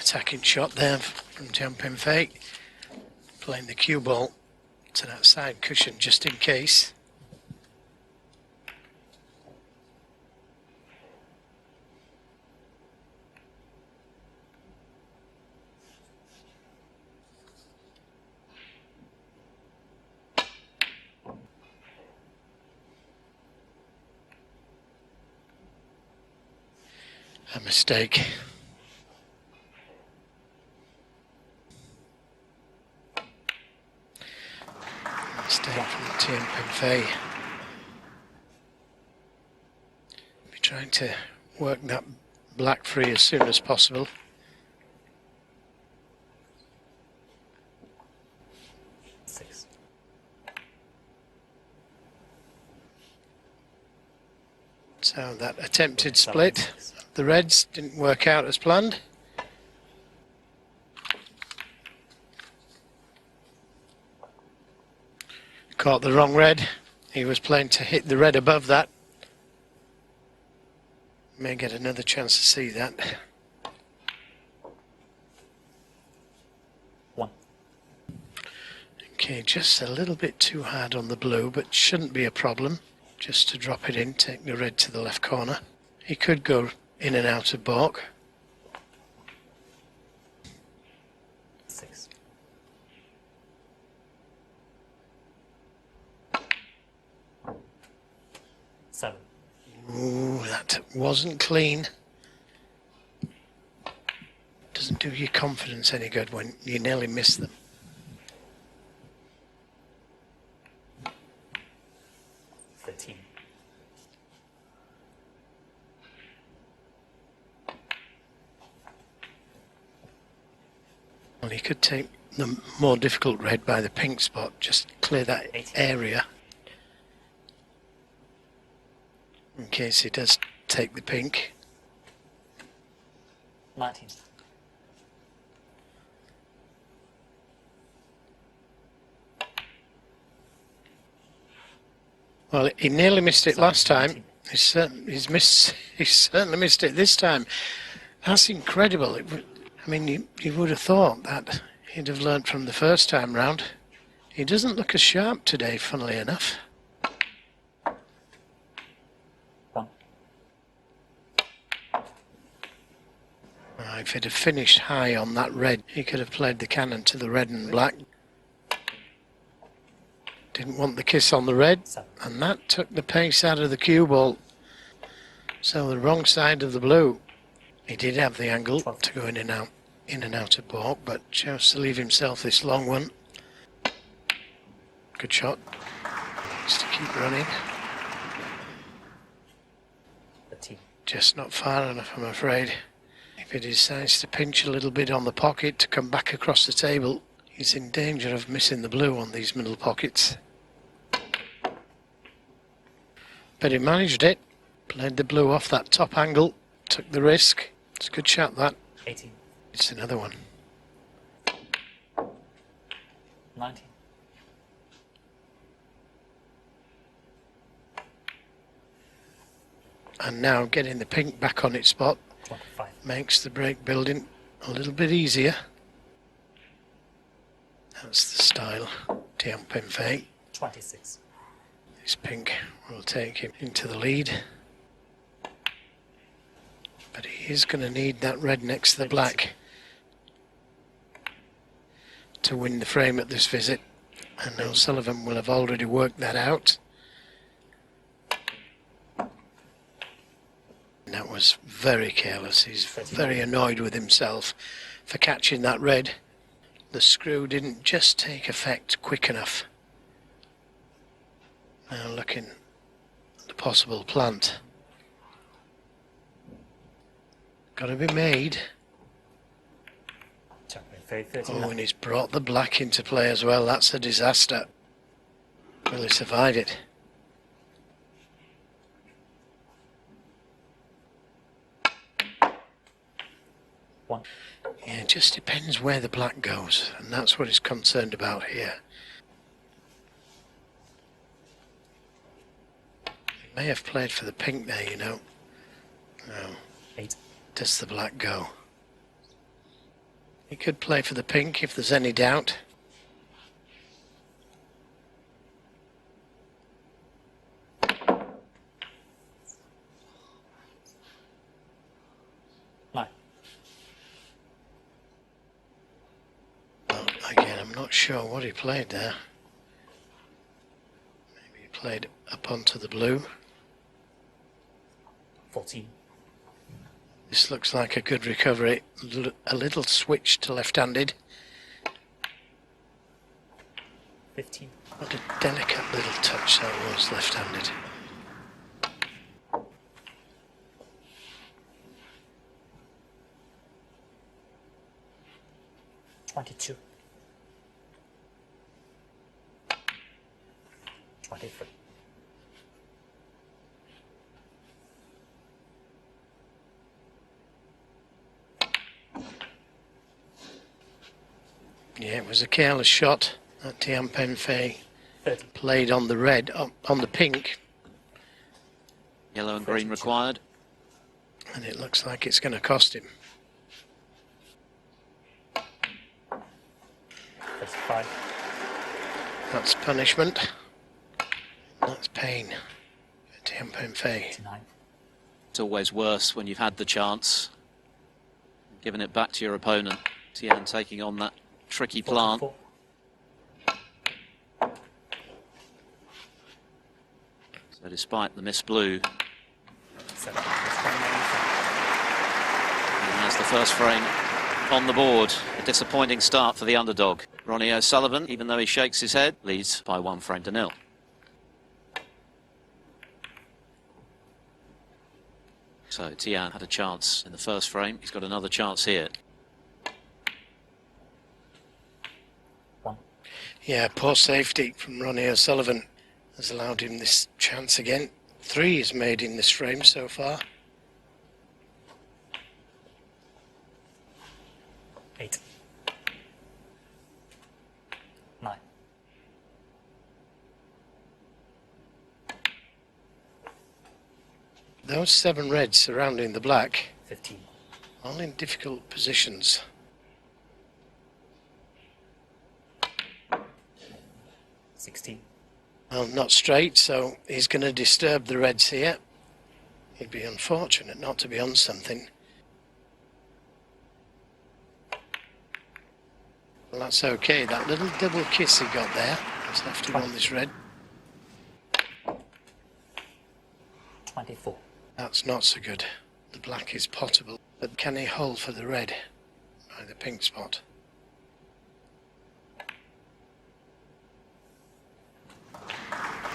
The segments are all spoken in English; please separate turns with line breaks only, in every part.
attacking shot there from Tian Pengfei, playing the cue ball to that side cushion just in case. A mistake. Mistake from Tian Pengfei. Be trying to work that black free as soon as possible. So that attempted split, the reds didn't work out as planned. Caught the wrong red. He was playing to hit the red above that. May get another chance to see that.
One.
Okay, just a little bit too hard on the blue, but shouldn't be a problem. Just to drop it in, take the red to the left corner. He could go in and out of balk.
6. Seven.
Ooh, that wasn't clean. Doesn't do your confidence any good when you nearly miss them.
13.
Well, you could take the more difficult red by the pink spot, just clear that
18.
area. In case he does take the pink.
19.
Well, he nearly missed it last time. He's certainly missed it this time. That's incredible. I mean, you would have thought that he'd have learnt from the first time round. He doesn't look as sharp today, funnily enough.
1.
If he'd have finished high on that red, he could have played the cannon to the red and black. Didn't want the kiss on the red, and that took the pace out of the cue ball. So the wrong side of the blue. He did have the angle to go in and out of balk, but chose to leave himself this long one. Good shot. Just to keep running.
13.
Just not far enough, I'm afraid. If he decides to pinch a little bit on the pocket to come back across the table, he's in danger of missing the blue on these middle pockets. But he managed it. Played the blue off that top angle. Took the risk. It's a good shot, that.
18.
It's another one.
19.
And now getting the pink back on its spot
25.
makes the break building a little bit easier. That's the style, Tian Pengfei.
26.
This pink will take him into the lead. But he is going to need that red next to the black to win the frame at this visit. And O'Sullivan will have already worked that out. And that was very careless. He's very annoyed with himself for catching that red. The screw didn't just take effect quick enough. Now looking at the possible plant. Got to be made. Oh, and he's brought the black into play as well. That's a disaster. Will he survive it?
One.
Yeah, it just depends where the black goes, and that's what he's concerned about here. He may have played for the pink there, you know. No.
8.
Does the black go? He could play for the pink if there's any doubt.
Nine.
Well, again, I'm not sure what he played there. Maybe he played up onto the blue.
14.
This looks like a good recovery. A little switch to left-handed.
15.
What a delicate little touch that was, left-handed.
$22. 23.
Yeah, it was a careless shot that Tian Pengfei
30.
played on the red, on the pink,
Yellow and green required.
and it looks like it's going to cost him.
35.
That's punishment. That's pain for Tian Pengfei.
89.
It's always worse when you've had the chance, giving it back to your opponent. Tian taking on that tricky plant.
44.
So despite the missed blue,
7.
he has the first frame on the board. A disappointing start for the underdog. Ronnie O'Sullivan, even though he shakes his head, leads by 1 frame to 0. So Tian had a chance in the first frame. He's got another chance here.
1.
Yeah, poor safety from Ronnie O'Sullivan has allowed him this chance again. 3 he's made in this frame so far.
8. 9.
Those 7 reds surrounding the black,
15.
all in difficult positions.
16.
Well, not straight, so he's going to disturb the reds here. He'd be unfortunate not to be on something. Well, that's okay. That little double kiss he got there has left him on this red.
24.
That's not so good. The black is potable, but can he hold for the red by the pink spot?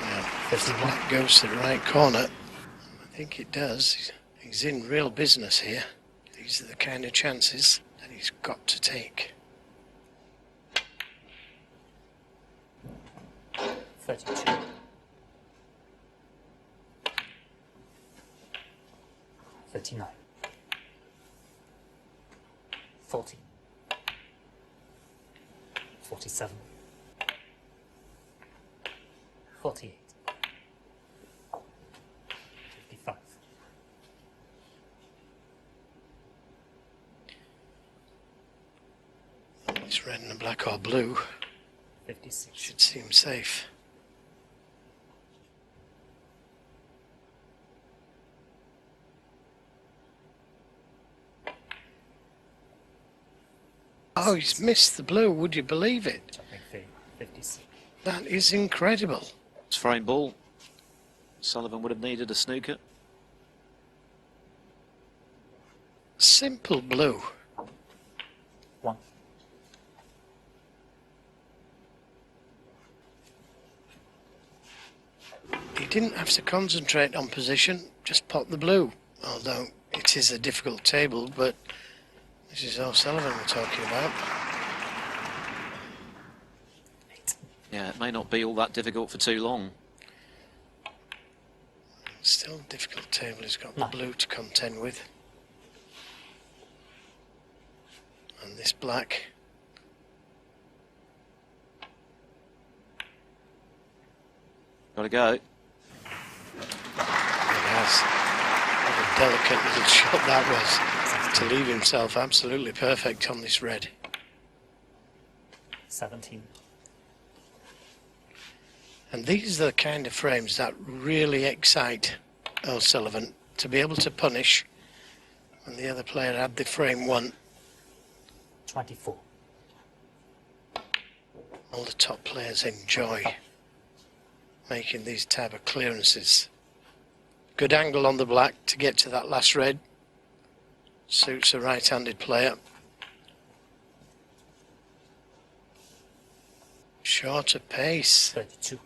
Yeah, if the black goes to the right corner, I think it does. He's in real business here. These are the kind of chances that he's got to take.
32. 39. 40. 47. 48. 55.
It's red and the black or blue.
56.
Should seem safe. Oh, he's missed the blue, would you believe it?
Pengfei, 56.
That is incredible.
It's frame ball. Sullivan would have needed a snooker.
Simple blue.
1.
He didn't have to concentrate on position, just pop the blue. Although it is a difficult table, but this is O'Sullivan we're talking about.
8.
Yeah, it may not be all that difficult for too long.
Still a difficult table he's got the
No.
blue to contend with. And this black.
Got to go.
He has. What a delicate little shot that was to leave himself absolutely perfect on this red.
17.
And these are the kind of frames that really excite O'Sullivan, to be able to punish when the other player had the frame won.
24.
All the top players enjoy making these type of clearances. Good angle on the black to get to that last red. Suits a right-handed player. Short of pace.
32.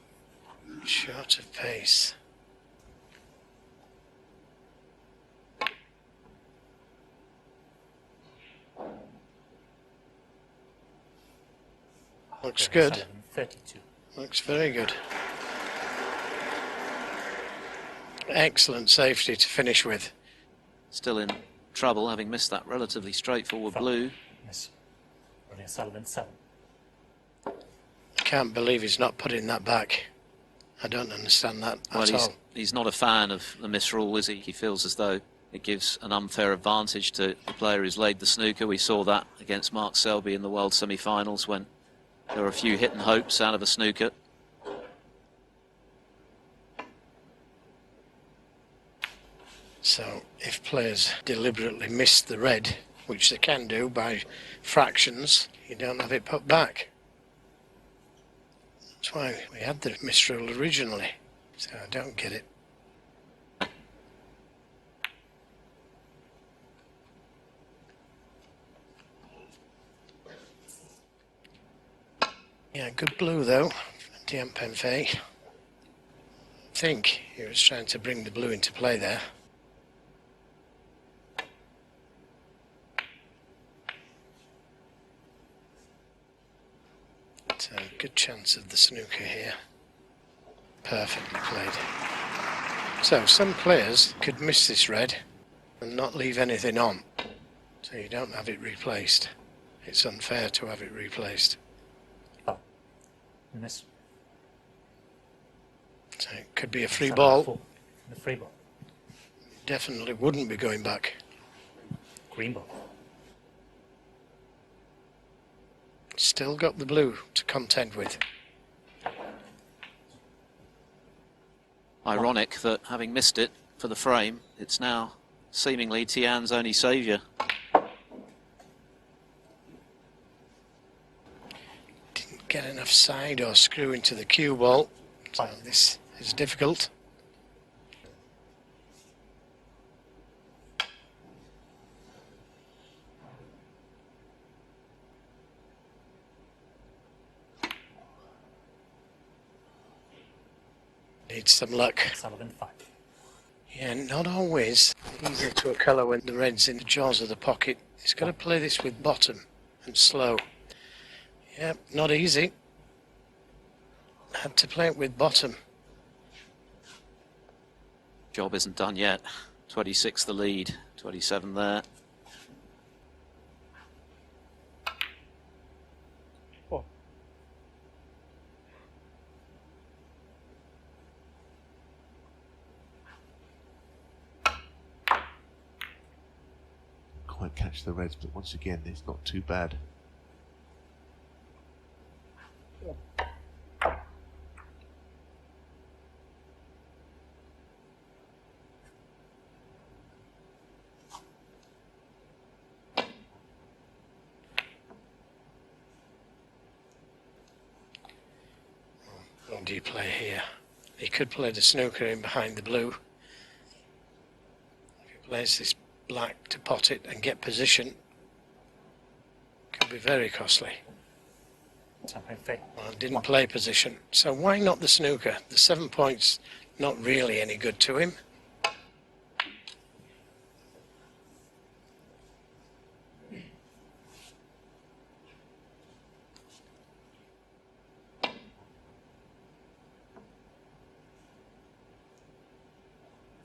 Short of pace. Looks good.
32.
Looks very good. Excellent safety to finish with.
Still in trouble, having missed that relatively straightforward blue.
Miss. Ronnie O'Sullivan 7.
I can't believe he's not putting that back. I don't understand that at all.
He's not a fan of the misrule, is he? He feels as though it gives an unfair advantage to the player who's laid the snooker. We saw that against Mark Selby in the World Semi-Finals when there were a few hit and hopes out of a snooker.
So if players deliberately miss the red, which they can do by fractions, you don't have it put back. That's why we had the misrule originally. So I don't get it. Yeah, good blue though, Tian Pengfei. I think he was trying to bring the blue into play there. So good chance of the snooker here. Perfectly played. So some players could miss this red and not leave anything on. So you don't have it replaced. It's unfair to have it replaced.
Oh. Miss.
So it could be a free ball.
The free ball.
Definitely wouldn't be going back.
Green ball.
Still got the blue to contend with.
Ironic that having missed it for the frame, it's now seemingly Tian's only saviour.
Didn't get enough side or screw into the cue ball. So this is difficult. Needs some luck.
Sullivan 5.
Yeah, not always easy to a colour when the red's in the jaws of the pocket. He's got to play this with bottom and slow. Yeah, not easy. Had to play it with bottom.
Job isn't done yet. 26 the lead, 27 there.
Quite catch the reds, but once again it's not too bad.
What do you play here? He could play the snooker in behind the blue. If he plays this black to pot it and get position, could be very costly. Well, didn't play position, so why not the snooker? The 7 points not really any good to him.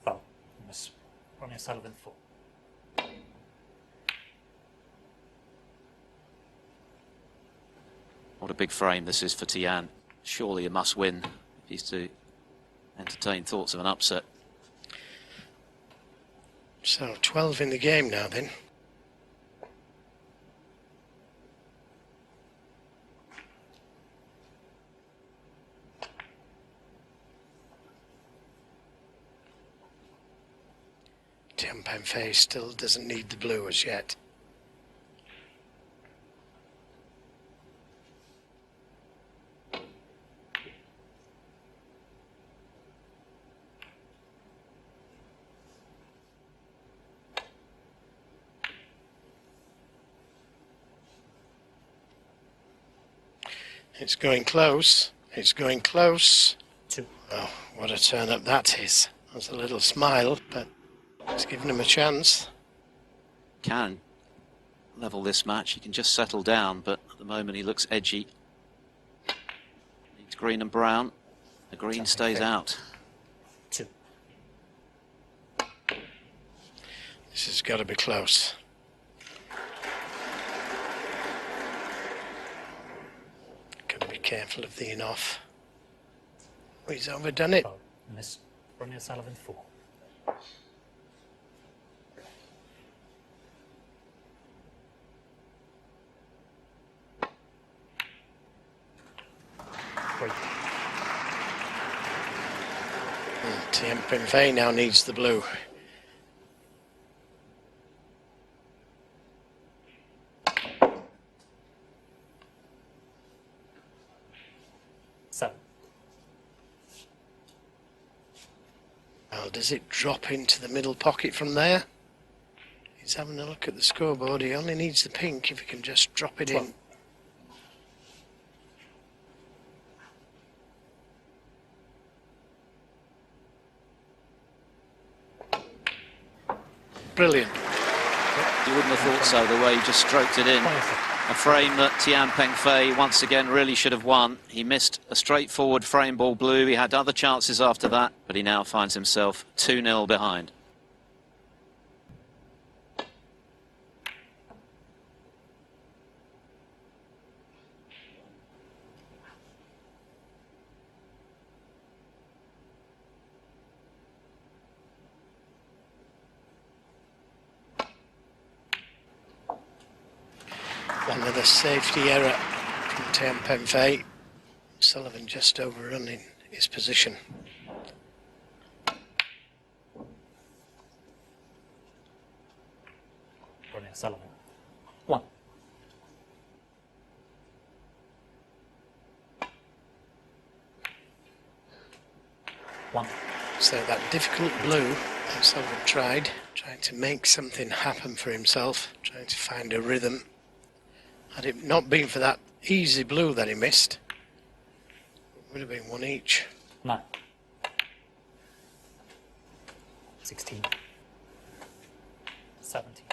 Oh, Miss Ronnie O'Sullivan 4.
What a big frame this is for Tian. Surely a must-win if he's to entertain thoughts of an upset.
So 12 in the game now then. Tian Pengfei still doesn't need the blue as yet. It's going close. It's going close.
2.
Oh, what a turn up that is. That's a little smile, but it's given him a chance.
Can level this match. He can just settle down, but at the moment he looks edgy. Needs green and brown. The green stays out.
2.
This has got to be close. Got to be careful of the in-off. Oh, he's overdone it.
Foul. Miss. Ronnie O'Sullivan 4.
Tian Pengfei now needs the blue. Well, does it drop into the middle pocket from there? He's having a look at the scoreboard. He only needs the pink if he can just drop it in. Brilliant.
You wouldn't have thought so, the way he just stroked it in. A frame that Tian Pengfei once again really should have won. He missed a straightforward frame ball blue. He had other chances after that, but he now finds himself 2-0 behind.
Another safety error from Tian Pengfei. Sullivan just overrunning his position.
Ronnie O'Sullivan 1.
So that difficult blue, Sullivan trying to make something happen for himself, trying to find a rhythm. Had it not been for that easy blue that he missed, it would have been one each.
9. 16. 17.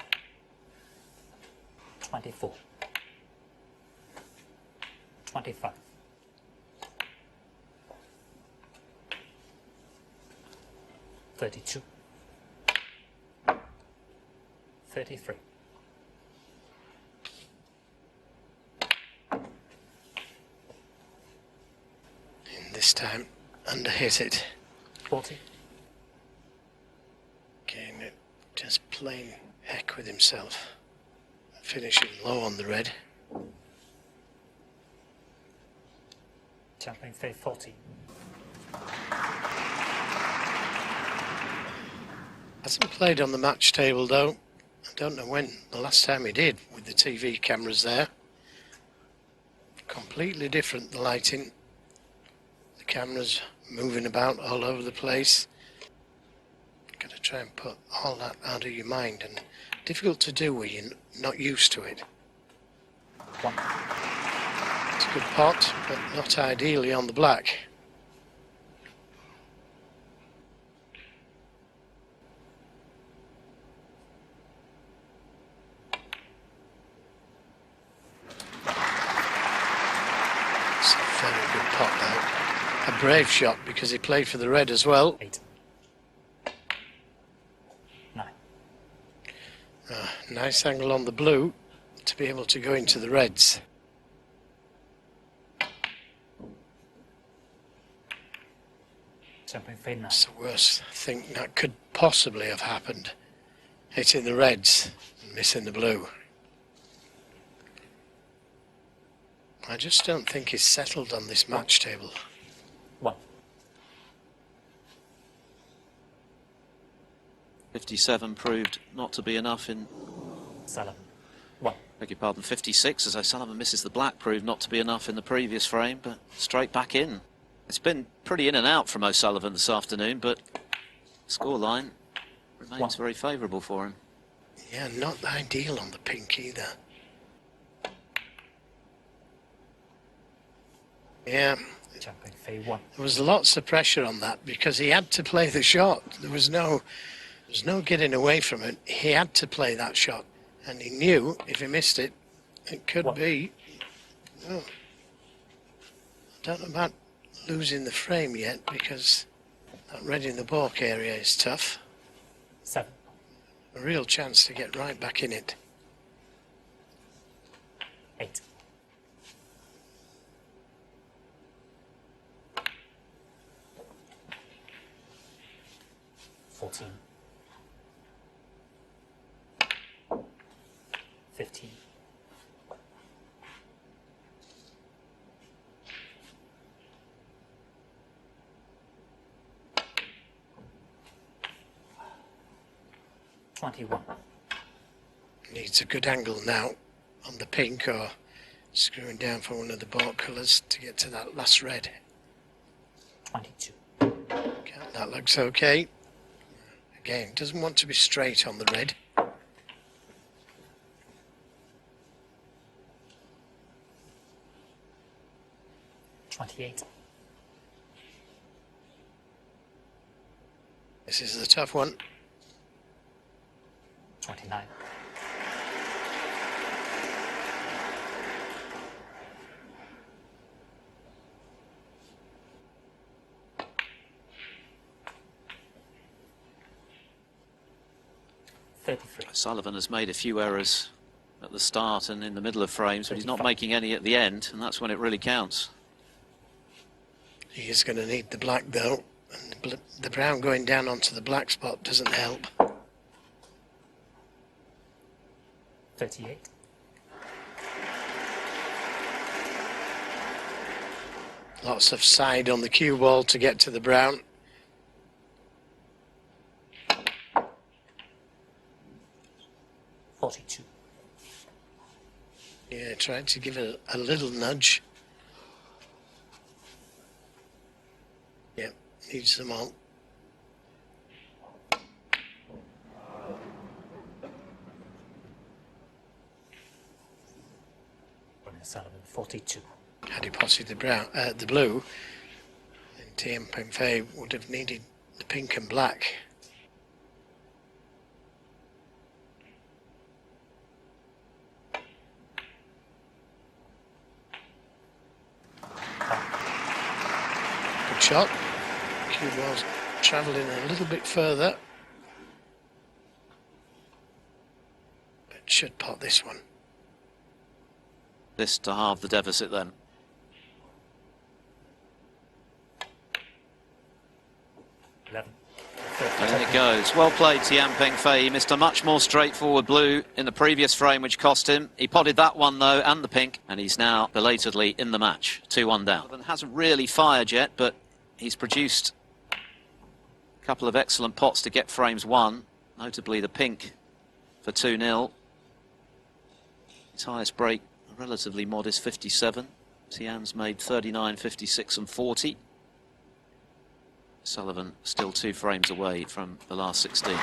24. 25. 32. 33.
This time, underhit it.
40.
Again, just playing heck with himself. Finishing low on the red.
Champion Fei 40.
Hasn't played on the match table though. I don't know when the last time he did with the TV cameras there. Completely different, the lighting. Cameras moving about all over the place. Got to try and put all that out of your mind, and difficult to do when you're not used to it.
1.
It's a good pot, but not ideally on the black. It's a very good pot though. A brave shot because he played for the red as well.
8. 9.
Nice angle on the blue to be able to go into the reds.
Champion Fei 9.
That's the worst thing that could possibly have happened. Hitting the reds and missing the blue. I just don't think he's settled on this match table.
1.
57 proved not to be enough in...
Sullivan. 1.
Beg your pardon, 56, as O'Sullivan misses the black, proved not to be enough in the previous frame, but straight back in. It's been pretty in and out from O'Sullivan this afternoon, but scoreline remains very favourable for him.
Yeah, not ideal on the pink either. Yeah,
Pengfei 1.
there was lots of pressure on that because he had to play the shot. There was no getting away from it. He had to play that shot, and he knew if he missed it, it could be. Oh, I don't know about losing the frame yet because that red in the balk area is tough.
7.
A real chance to get right back in it.
8. 14. 15. 21.
Needs a good angle now on the pink or screwing down for one of the balk colours to get to that last red.
22.
Okay, that looks okay. Again, doesn't want to be straight on the red.
28.
This is the tough one.
29. 33.
Sullivan has made a few errors at the start and in the middle of frames, but he's not making any at the end, and that's when it really counts.
He is going to need the black though, and the brown going down onto the black spot doesn't help.
38.
Lots of side on the cue ball to get to the brown.
42.
Yeah, trying to give it a little nudge. Yep, needs them all.
Ronnie Sullivan 42.
Had he potted the blue, then Tian Pengfei would have needed the pink and black. Good shot. Cue ball's travelling a little bit further, but should pot this one.
This to halve the deficit then.
11.
And it goes. Well played, Tian Pengfei. He missed a much more straightforward blue in the previous frame, which cost him. He potted that one, though, and the pink, and he's now belatedly in the match. 2-1 down. Hasn't really fired yet, but he's produced a couple of excellent pots to get frames won, notably the pink for 2-0. His highest break, a relatively modest 57. Tian's made 39, 56 and 40. Sullivan still 2 frames away from the last 16.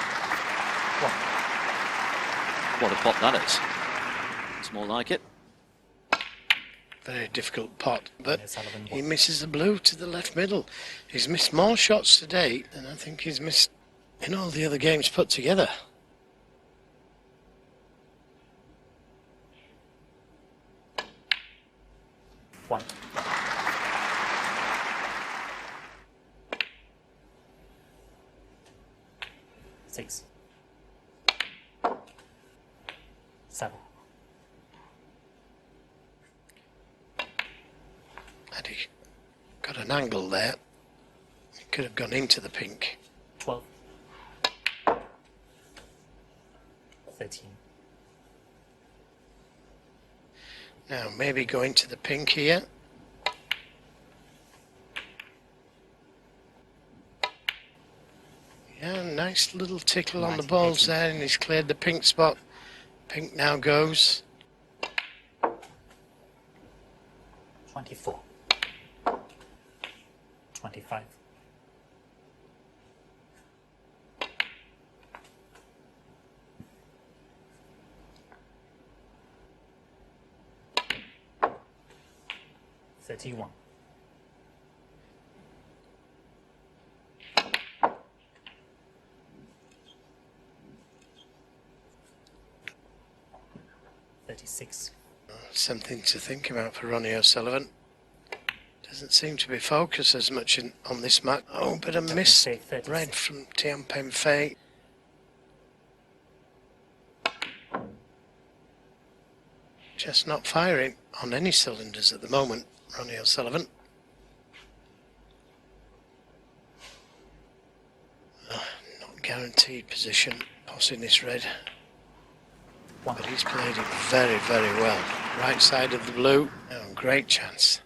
What a pot that is. It's more like it.
Very difficult pot, but
Ronnie Sullivan
he misses the blue to the left middle. He's missed more shots today than I think he's missed in all the other games put together.
One. 6. 7.
Had he got an angle there, he could have gone into the pink.
12. 13.
Now maybe go into the pink here. And nice little tickle on the
19,
balls
18.
there, and he's cleared the pink spot. Pink now goes.
24. 25. 31. 36.
Something to think about for Ronnie O'Sullivan. Doesn't seem to be focused as much on this match. Oh, but a miss
Pengfei, 36.
red from Tian Pengfei. Just not firing on any cylinders at the moment, Ronnie O'Sullivan. Not guaranteed position, tossing this red.
One.
But he's played it very, very well. Right side of the blue. Oh, great chance.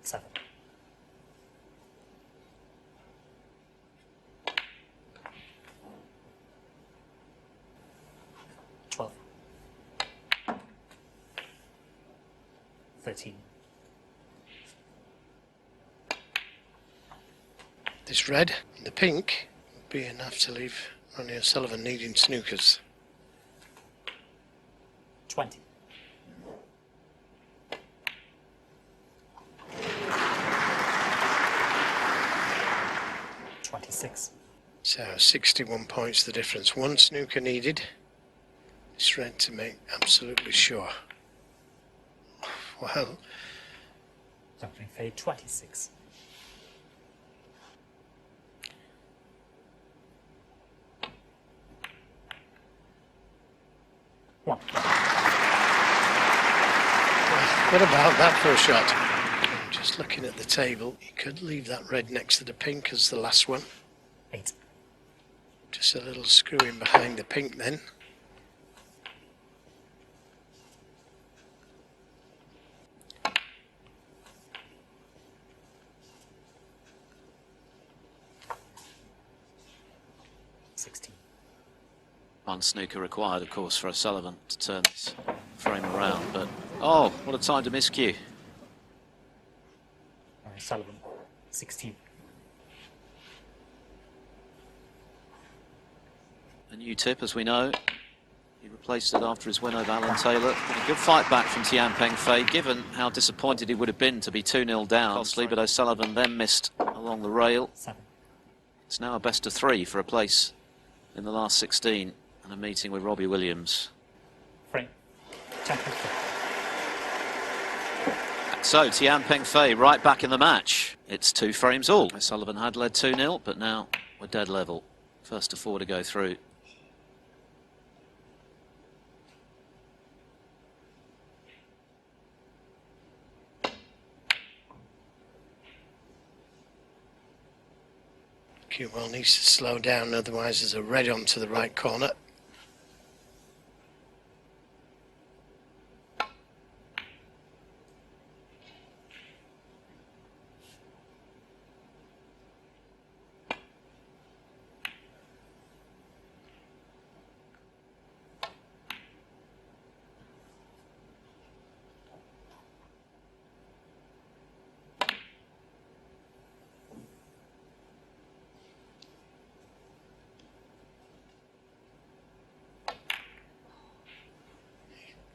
7. 12. 13.
This red and the pink would be enough to leave Ronnie O'Sullivan needing snookers.
20. 26.
So 61 points the difference. One snooker needed. This red to make absolutely sure. Well,
Pengfei, 26. 1.
what about that for a shot? Just looking at the table, you could leave that red next to the pink as the last one.
8.
Just a little screwing behind the pink then.
One snooker required, of course, for O'Sullivan to turn this frame around, but oh, what a time to miscue.
Sullivan, 16.
A new tip, as we know. He replaced it after his win over Alan Taylor. A good fight back from Tian Pengfei, given how disappointed he would have been to be 2-0 down. Costly, but O'Sullivan then missed along the rail.
7.
It's now a best of 3 for a place in the last 16 and a meeting with Robbie Williams.
Frame. Championship.
So Tian Pengfei right back in the match. It's 2 frames all. O'Sullivan had led 2-0, but now we're dead level. First to 4 to go through.
Well needs to slow down, otherwise there's a red onto the right corner.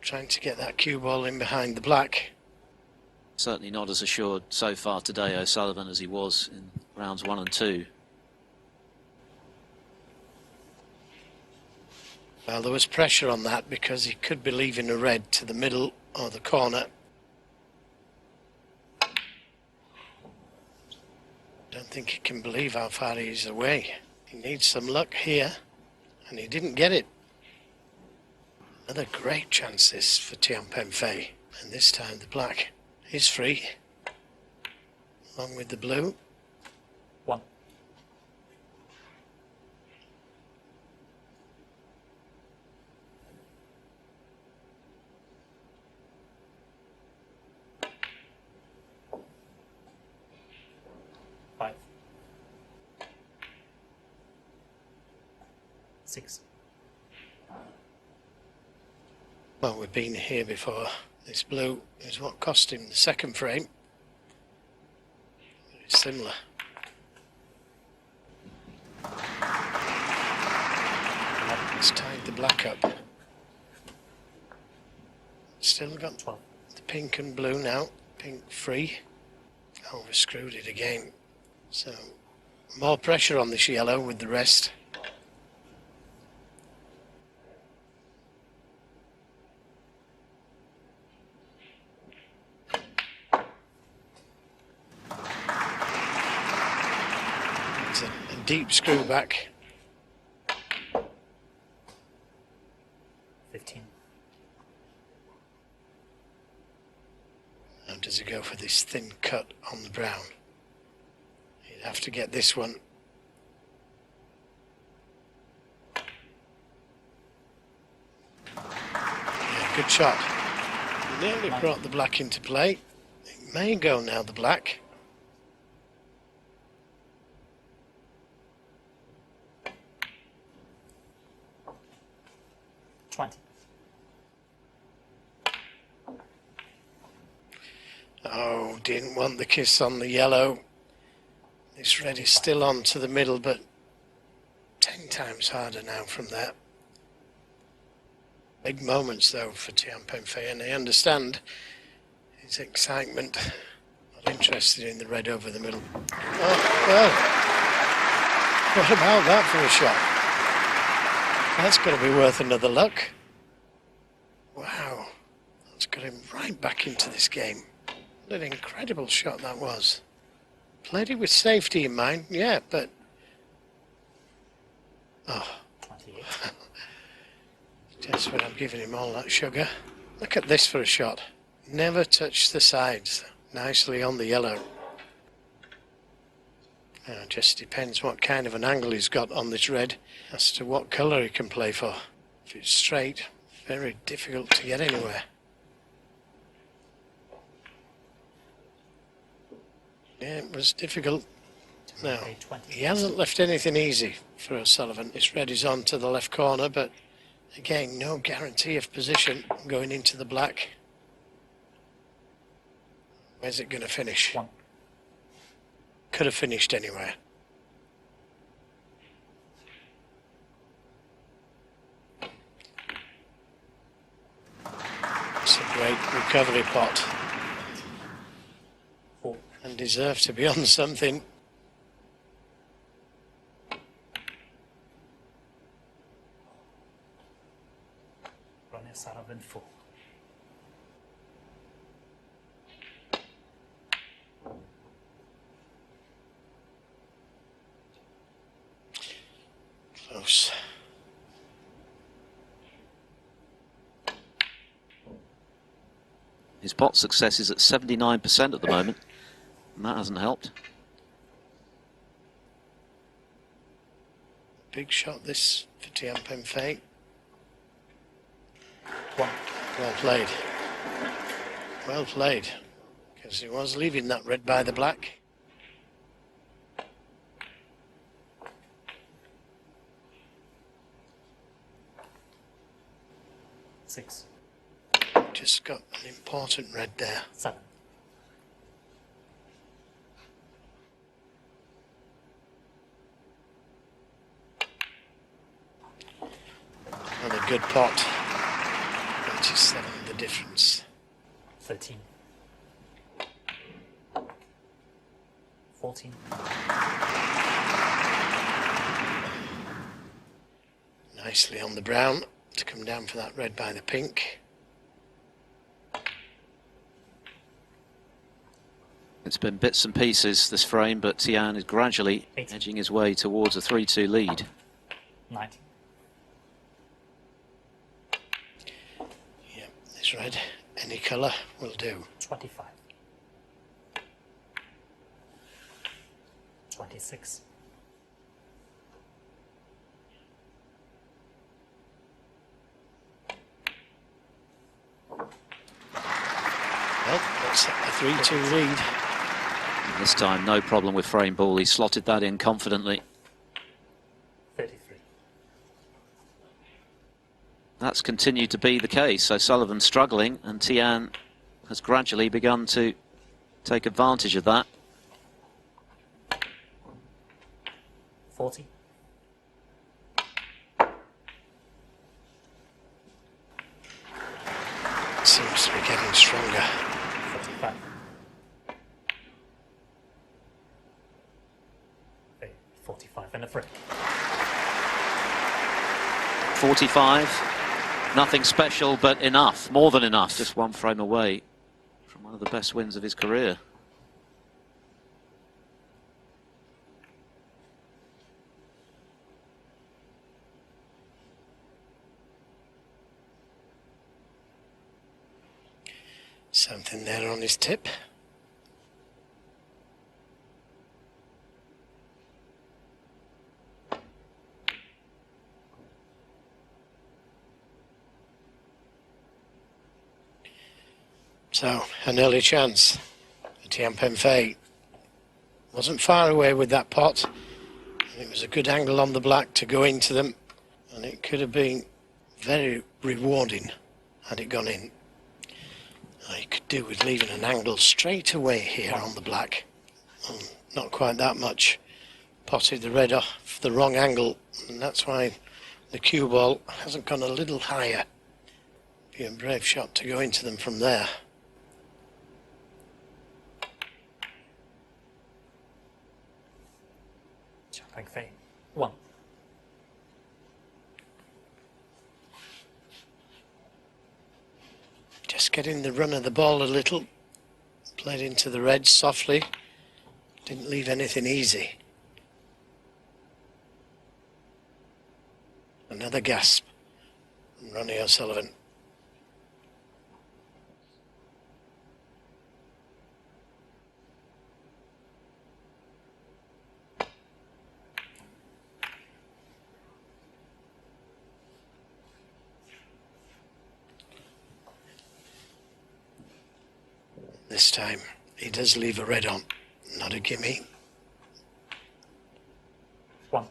Trying to get that cue ball in behind the black.
Certainly not as assured so far today, O'Sullivan, as he was in rounds 1 and 2.
Well, there was pressure on that because he could be leaving a red to the middle or the corner. Don't think he can believe how far he's away. He needs some luck here, and he didn't get it. Another great chance this for Tian Pengfei, and this time the black is free, along with the blue.
1. 6.
Well, we've been here before. This blue is what cost him the second frame. It's similar. It's tied the black up. Still got
12.
the pink and blue now. Pink free. Overscrewed it again. So more pressure on this yellow with the rest. It's a deep screw back.
15.
Now does he go for this thin cut on the brown? He'd have to get this one. Yeah, good shot. Nearly brought the black into play. It may go now, the black. Oh, didn't want the kiss on the yellow. This red is still on to the middle, but 10 times harder now from there. Big moments though for Tian Pengfei, and I understand his excitement. Not interested in the red over the middle. Oh, well, what about that for a shot? That's got to be worth another luck. Wow, that's got him right back into this game. What an incredible shot that was. Played it with safety in mind, yeah, but... Oh.
28.
Just when I'm giving him all that sugar. Look at this for a shot. Never touch the sides. Nicely on the yellow. Now, it just depends what kind of an angle he's got on this red as to what colour he can play for. If it's straight, very difficult to get anywhere. Yeah, it was difficult. Now, he hasn't left anything easy for O'Sullivan. This red is on to the left corner, but again, no guarantee of position going into the black. Where's it going to finish?
1.
Could have finished anywhere. It's a great recovery pot.
4.
And deserve to be on something.
Ronnie Sullivan 4.
Close.
His pot success is at 79% at the moment, and that hasn't helped.
Big shot this for Tian Pengfei.
1.
Well played. Well played. Because he was leaving that red by the black.
Six.
Just got an important red there.
7.
Another good pot. 27 the difference.
13. 14.
Nicely on the brown to come down for that red by the pink.
It's been bits and pieces this frame, but Tian is gradually
18.
edging his way towards a 3-2 lead.
19.
Yep, this red, any colour will do.
25. 26.
Well, that's a 3-2 lead.
And this time, no problem with frame ball. He slotted that in confidently.
33.
that's continued to be the case. So Sullivan struggling, and Tian has gradually begun to take advantage of that.
40.
Seems to be getting stronger.
45. Okay, 45 and a free.
45, nothing special, but enough, more than enough. Just one frame away from one of the best wins of his career.
Something there on his tip. So, an early chance. Tian Pengfei wasn't far away with that pot. It was a good angle on the black to go into them, and it could have been very rewarding had it gone in. You could do with leaving an angle straight away here on the black. Not quite that much. Potted the red off the wrong angle, and that's why the cue ball hasn't gone a little higher. Be a brave shot to go into them from there.
Pengfei. 1.
Just getting the run of the ball a little. Played into the red softly. Didn't leave anything easy. Another gasp from Ronnie O'Sullivan. This time he does leave a red on, not a gimme.
1.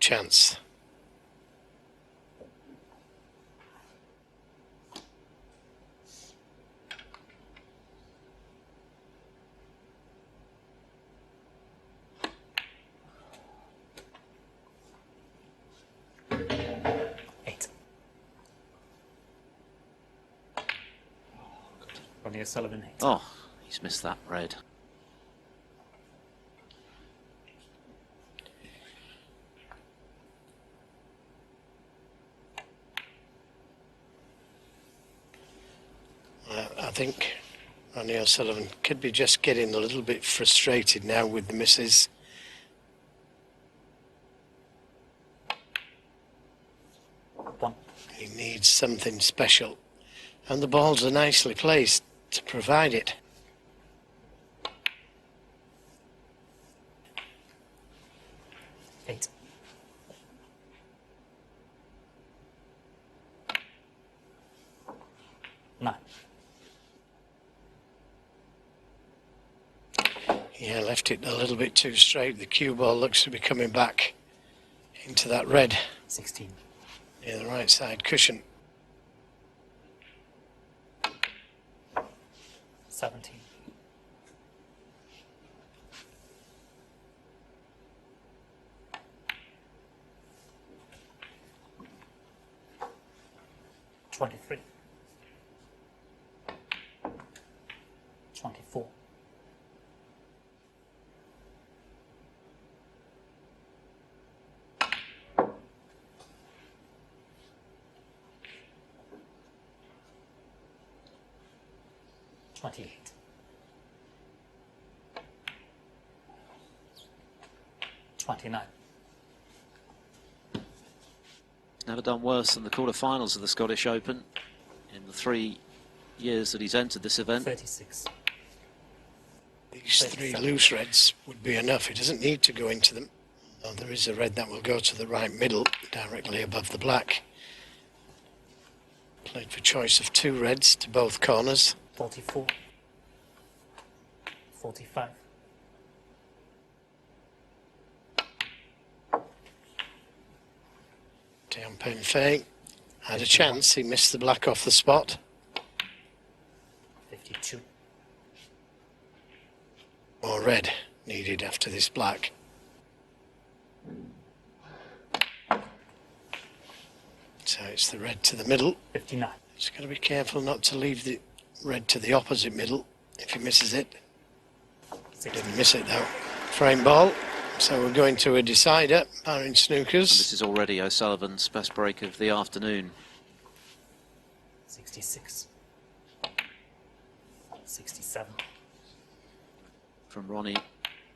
Chance.
Ronnie O'Sullivan 8.
Oh, he's missed that red.
I think Ronnie O'Sullivan could be just getting a little bit frustrated now with the misses. He needs something special, and the balls are nicely placed to provide it.
Eight. Nine.
Yeah, left it a little bit too straight. The cue ball looks to be coming back into that red
16.
near the right side cushion.
17. $23. 24. 28. 29.
Never done worse than the quarterfinals of the Scottish Open in the 3 years that he's entered this event.
36.
These three loose reds would be enough. He doesn't need to go into them. Though there is a red that will go to the right middle, directly above the black. Played for choice of two reds to both corners.
44. 45.
Tian Pengfei Had a chance, he missed the black off the spot.
52.
More red needed after this black. So it's the red to the middle.
59.
Just got to be careful not to leave the red to the opposite middle if he misses it.
60.
Didn't miss it though. Frame ball. So we're going to a decider, barring snookers.
This is already O'Sullivan's best break of the afternoon.
66. 67.
From Ronnie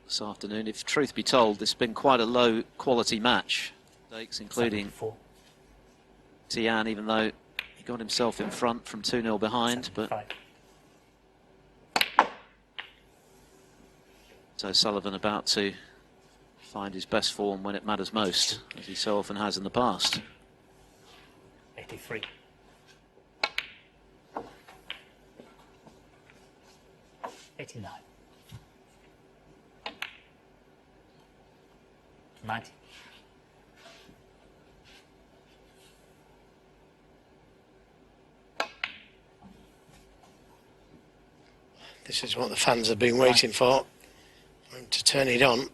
this afternoon. If truth be told, this has been quite a low quality match. Stakes including
74.
Tian, even though he got himself in front from 2-0 behind.
75.
But so Sullivan about to find his best form when it matters most, as he so often has in the past.
83. 89. 90.
This is what the fans have been waiting for him to turn it on.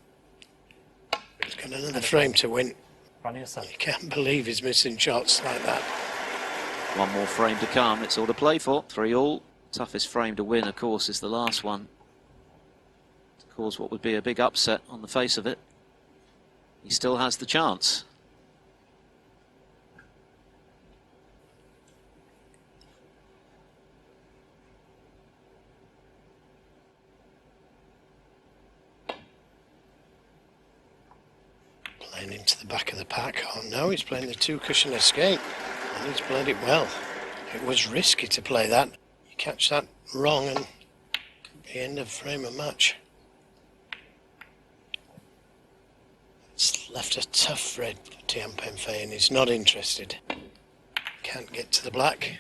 He's got another frame to win.
Ronnie O'Sullivan.
You can't believe he's missing shots like that.
One more frame to come, it's all to play for. 3-all. Toughest frame to win, of course, is the last one. To cause what would be a big upset on the face of it. He still has the chance.
Playing into the back of the pack. Oh no, he's playing the two cushion escape. And he's played it well. It was risky to play that. You catch that wrong and could be end of frame of match. It's left a tough red for Tian Pengfei and he's not interested. Can't get to the black.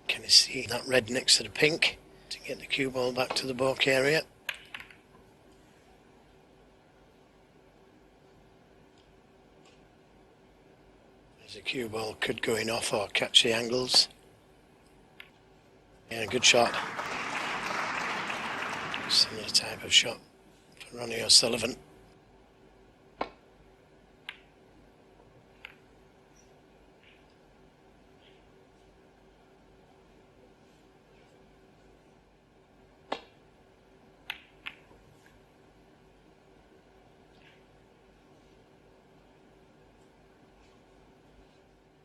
Can you see that red next to the pink to get the cue ball back to the balk area? There's a cue ball, could go in off or catch the angles. Yeah, good shot. Similar type of shot for Ronnie O'Sullivan.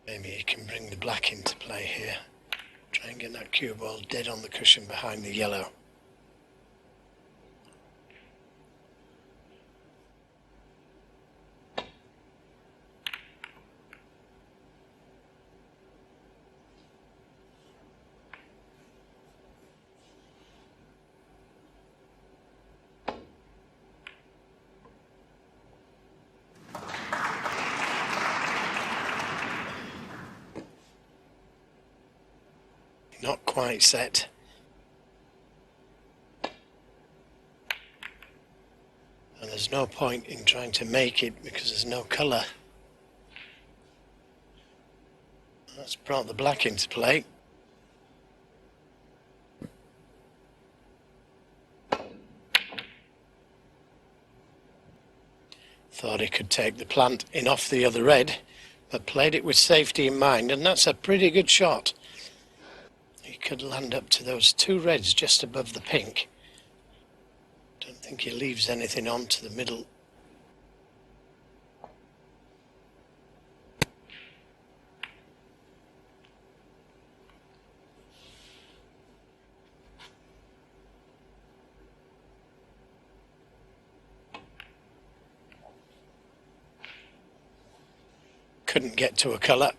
Maybe he can bring the black into play here. Try and get that cue ball dead on the cushion behind the yellow. Not quite set. And there's no point in trying to make it because there's no colour. That's brought the black into play. Thought he could take the plant in off the other red, but played it with safety in mind, and that's a pretty good shot. He could land up to those two reds just above the pink. Don't think he leaves anything on to the middle. Couldn't get to a colour.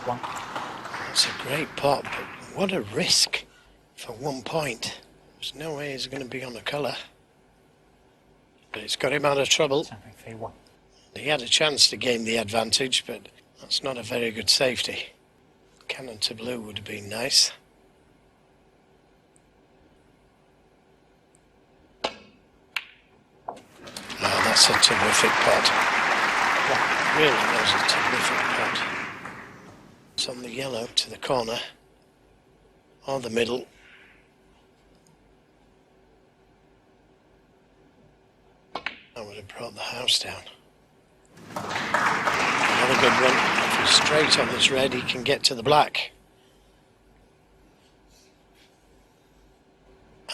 One.
It's a great pot, but what a risk for 1 point. There's no way he's going to be on the colour. But it's got him out of trouble.
Tian Pengfei 1.
He had a chance to gain the advantage, but that's not a very good safety. Cannon to blue would have been nice. Oh, that's a terrific pot. Really was a terrific pot. It's on the yellow to the corner, or the middle. That would have brought the house down. Another good one. If he's straight on this red, he can get to the black.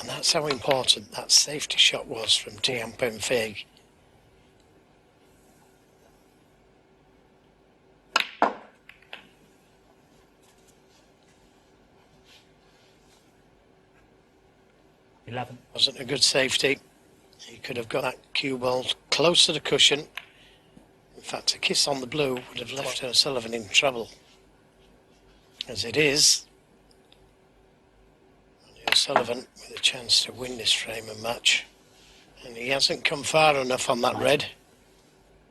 And that's how important that safety shot was from Tian Pengfei. Wasn't a good safety. He could have got that cue ball close to the cushion. In fact, a kiss on the blue would have left O'Sullivan in trouble. As it is, O'Sullivan with a chance to win this frame and match. And he hasn't come far enough on that red.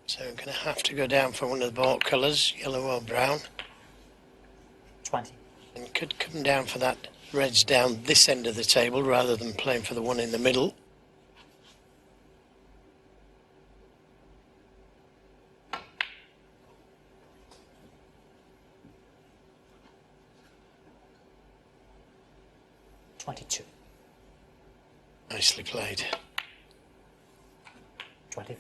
So we're going to have to go down for one of the bought colours, yellow or brown.
20.
And could come down for that reds down this end of the table rather than playing for the one in the middle. Nicely played.
23.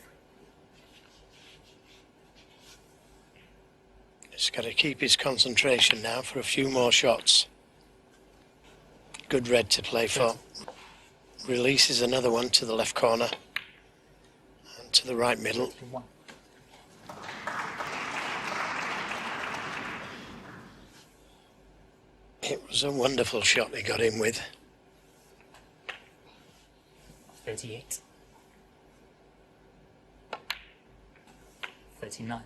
He's got to keep his concentration now for a few more shots. Good red to play for. Releases another one to the left corner and to the right middle.
51.
It was a wonderful shot he got in with.
38. 39.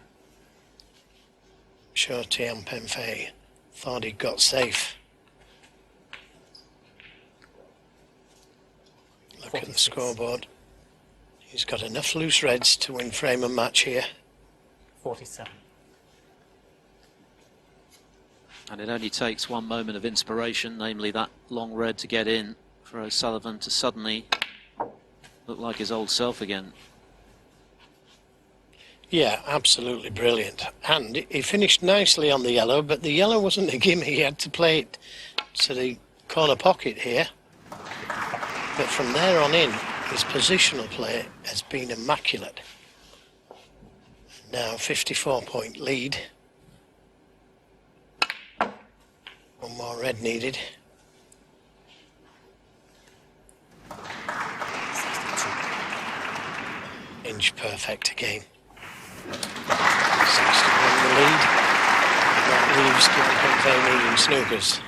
Sure, Tian Pengfei thought he got safe. Look
46.
at the scoreboard. He's got enough loose reds to win frame and match here.
47.
And it only takes one moment of inspiration, namely that long red, to get in for O'Sullivan to suddenly look like his old self again.
Yeah, absolutely brilliant. And he finished nicely on the yellow, but the yellow wasn't a gimme. He had to play it to the corner pocket here. But from there on in, his positional play has been immaculate. Now 54-point lead. One more red needed.
62.
Inch perfect again. 61 the lead. That leaves Pengfei needing snookers.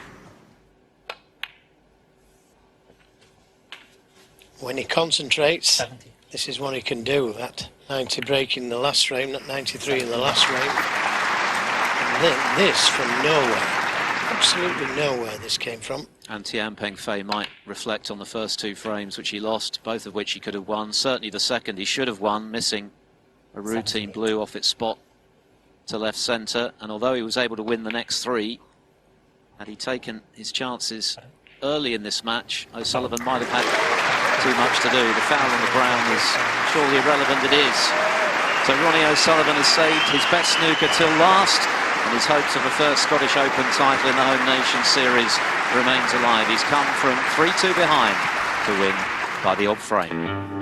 When he concentrates,
70.
this is what he can do. That 90 break in the last frame, that 93 in the last frame. And then this from nowhere. Absolutely nowhere this came from.
And Tian Pengfei might reflect on the first two frames which he lost, both of which he could have won. Certainly the second he should have won, missing a routine blue off its spot to left centre. And although he was able to win the next three, had he taken his chances early in this match, O'Sullivan might have had too much to do. The foul on the brown is surely irrelevant. It is. So Ronnie O'Sullivan has saved his best snooker till last, and his hopes of a first Scottish Open title in the Home Nation Series remains alive. He's come from 3-2 behind to win by the odd frame.